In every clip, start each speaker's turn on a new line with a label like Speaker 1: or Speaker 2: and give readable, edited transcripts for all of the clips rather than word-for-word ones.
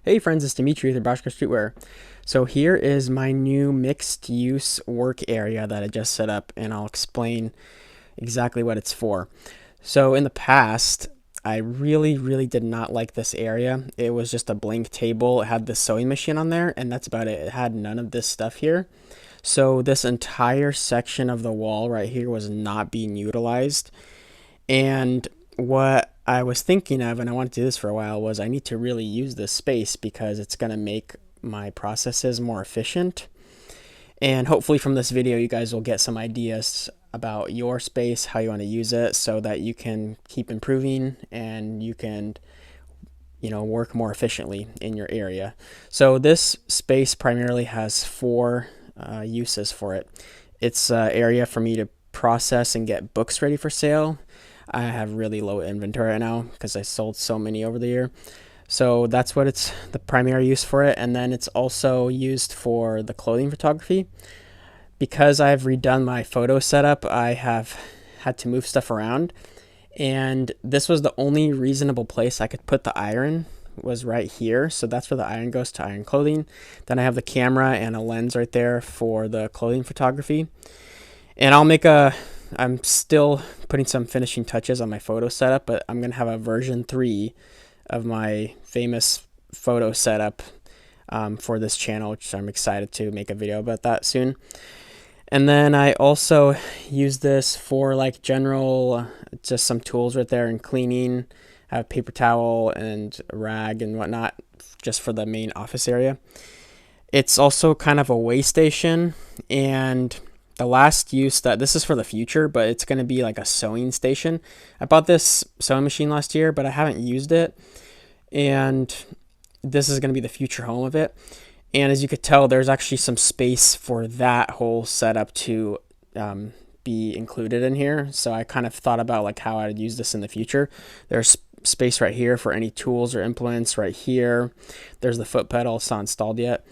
Speaker 1: Hey friends, it's Dimitri with Nebraska Streetwear. So here is my new mixed use work area that I just set up, and I'll explain exactly what it's for. So in the past, I really did not like this area. It was just a blank table. It had the sewing machine on there, and that's about it. It had none of this stuff here. So this entire section of the wall right here was not being utilized. And what I was thinking of, and I wanted to do this for a while, was I need to really use this space because it's going to make my processes more efficient. And hopefully from this video, you guys will get some ideas about your space, how you want to use it so that you can keep improving and you can, work more efficiently in your area. So this space primarily has four uses for it. It's an area for me to process and get books ready for sale. I have really low inventory right now because I sold so many over the year. So that's what it's the primary use for it. And then it's also used for the clothing photography. Because I've redone my photo setup, I have had to move stuff around. And this was the only reasonable place I could put the iron was right here. So that's where the iron goes to iron clothing. Then I have the camera and a lens right there for the clothing photography. And I'm still putting some finishing touches on my photo setup, but I'm going to have a version 3 of my famous photo setup for this channel, which I'm excited to make a video about that soon. And then I also use this for like general, just some tools right there and cleaning. I have paper towel and a rag and whatnot just for the main office area. It's also kind of a way station, and the last use that this is for the future, but it's going to be like a sewing station. I bought this sewing machine last year, but I haven't used it, and this is going to be the future home of it. And as you could tell, there's actually some space for that whole setup to be included in here. So I kind of thought about like how I'd use this in the future. There's space right here for any tools or implements right here. There's the foot pedal. It's not installed yet.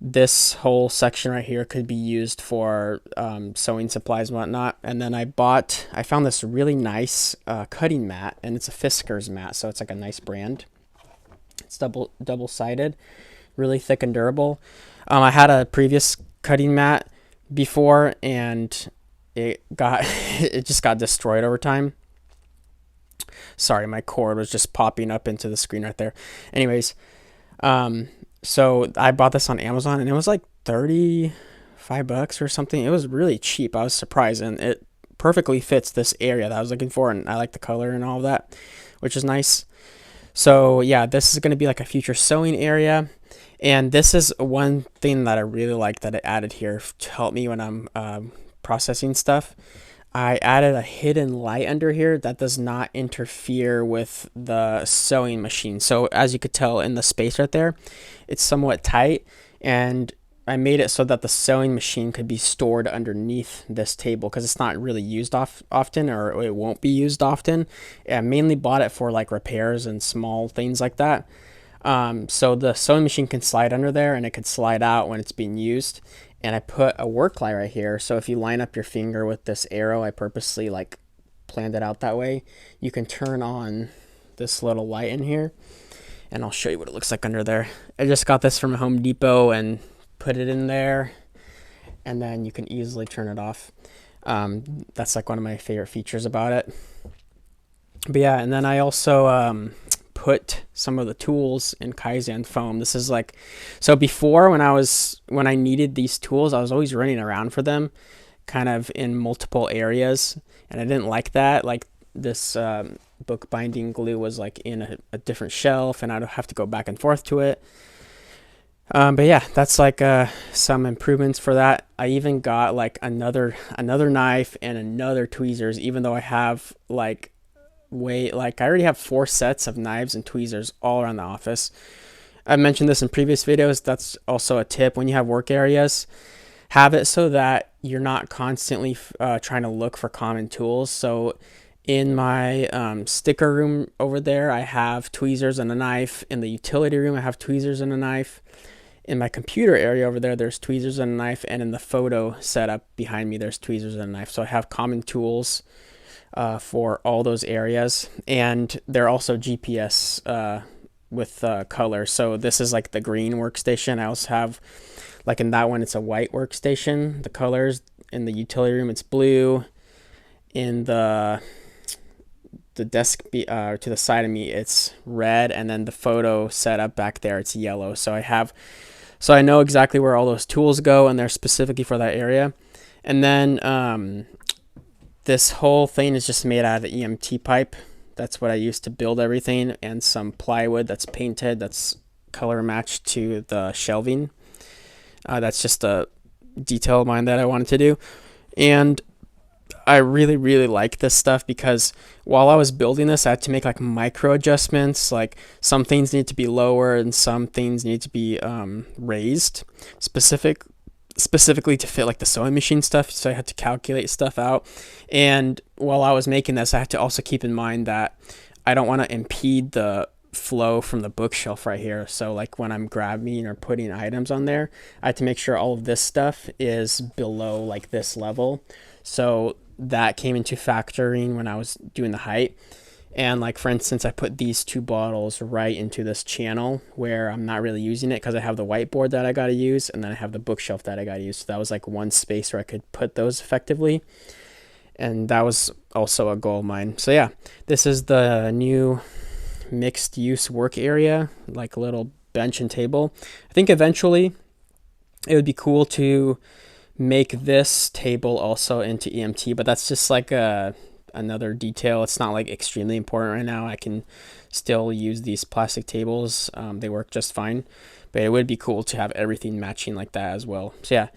Speaker 1: This whole section right here could be used for sewing supplies and whatnot. And then I found this really nice cutting mat, and it's a Fiskars mat, so it's like a nice brand. It's double-sided, really thick and durable. I had a previous cutting mat before, and it just got destroyed over time. Sorry, my cord was just popping up into the screen right there. Anyways, so I bought this on Amazon, and it was like $35 or something. It was really cheap. I was surprised, and it perfectly fits this area that I was looking for, and I like the color and all of that, which is nice. So yeah, this is going to be like a future sewing area, and this is one thing that I really like that I added here to help me when I'm processing stuff. I added a hidden light under here that does not interfere with the sewing machine. So as you could tell in the space right there, it's somewhat tight, and I made it so that the sewing machine could be stored underneath this table because it's not really used often, or it won't be used often. I mainly bought it for like repairs and small things like that. So the sewing machine can slide under there, and it could slide out when it's being used. And I put a work light right here. So if you line up your finger with this arrow, I purposely like planned it out that way. You can turn on this little light in here, and I'll show you what it looks like under there. I just got this from Home Depot and put it in there, and then you can easily turn it off. That's like one of my favorite features about it. But yeah, and then I also put some of the tools in Kaizen foam. This is like, so before when I needed these tools, I was always running around for them kind of in multiple areas, and I didn't like that. Like this book binding glue was like in a different shelf, and I'd have to go back and forth to it. But yeah, that's like some improvements for that. I even got like another knife and another tweezers, even though I have like I already have 4 sets of knives and tweezers all around the office. I mentioned this in previous videos. That's also a tip when you have work areas. Have it so that you're not constantly trying to look for common tools. So in my sticker room over there, I have tweezers and a knife. In the utility room, I have tweezers and a knife. In my computer area over there, there's tweezers and a knife. And in the photo setup behind me, there's tweezers and a knife. So I have common tools for all those areas, and they're also GPS with color. So this is like the green workstation. I also have, like in that one, it's a white workstation. The colors in the utility room, it's blue. In the desk to the side of me, it's red, and then the photo setup back there, it's yellow. So I know exactly where all those tools go, and they're specifically for that area. And then this whole thing is just made out of EMT pipe. That's what I used to build everything, and some plywood that's painted, that's color matched to the shelving. That's just a detail of mine that I wanted to do. And I really, really like this stuff because while I was building this, I had to make like micro adjustments. Like some things need to be lower and some things need to be raised specifically to fit like the sewing machine stuff. So I had to calculate stuff out. And while I was making this, I had to also keep in mind that I don't want to impede the flow from the bookshelf right here. So like when I'm grabbing or putting items on there, I had to make sure all of this stuff is below like this level. So that came into factoring when I was doing the height. And like for instance, I put these two bottles right into this channel where I'm not really using it because I have the whiteboard that I got to use, and then I have the bookshelf that I got to use. So that was like one space where I could put those effectively. And that was also a goal of mine. So yeah, this is the new mixed use work area, like a little bench and table. I think eventually it would be cool to make this table also into EMT, but that's just like another detail. It's not like extremely important right now. I can still use these plastic tables. They work just fine, but it would be cool to have everything matching like that as well. So yeah,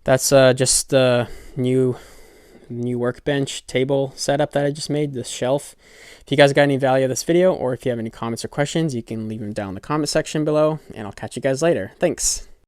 Speaker 1: that's just the new workbench table setup that I just made, this shelf. If you guys got any value of this video, or if you have any comments or questions, you can leave them down in the comment section below, and I'll catch you guys later. Thanks.